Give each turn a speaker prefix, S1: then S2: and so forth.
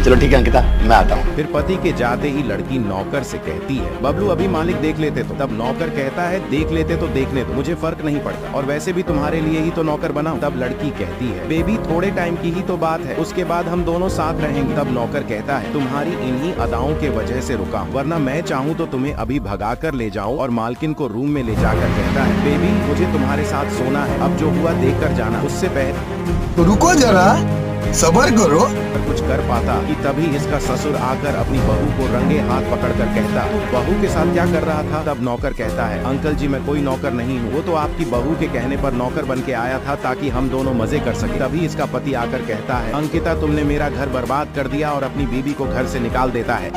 S1: चलो ठीक है अंकिता, मैं आता हूँ।
S2: फिर पति के जाते ही लड़की नौकर से कहती है, बबलू अभी मालिक देख लेते तो। तब नौकर कहता है, देख लेते तो देखने दो, मुझे फर्क नहीं पड़ता, और वैसे भी तुम्हारे लिए ही तो नौकर बना हूं। तब लड़की कहती है, बेबी थोड़े टाइम की ही तो बात है, उसके बाद हम दोनों साथ रहेंगे। तब नौकर कहता है, तुम्हारी इन्हीं अदाओं के वजह से रुका हूं, वरना मैं चाहूँ तो तुम्हें अभी भगा कर ले जाऊँ। और मालकिन को रूम में ले जाकर कहता है, बेबी मुझे तुम्हारे साथ सोना है, अब जो हुआ देख कर जाना। उससे पहले
S3: तो रुको जरा, सबर करो।
S2: कुछ कर पाता कि तभी इसका ससुर आकर अपनी बहू को रंगे हाथ पकड़कर कहता, बहू के साथ क्या कर रहा था? तब नौकर कहता है, अंकल जी मैं कोई नौकर नहीं हूँ, वो तो आपकी बहू के कहने पर नौकर बन के आया था ताकि हम दोनों मजे कर सके। तभी इसका पति आकर कहता है, अंकिता तुमने मेरा घर बर्बाद कर दिया, और अपनी बीबी को घर से निकाल देता है।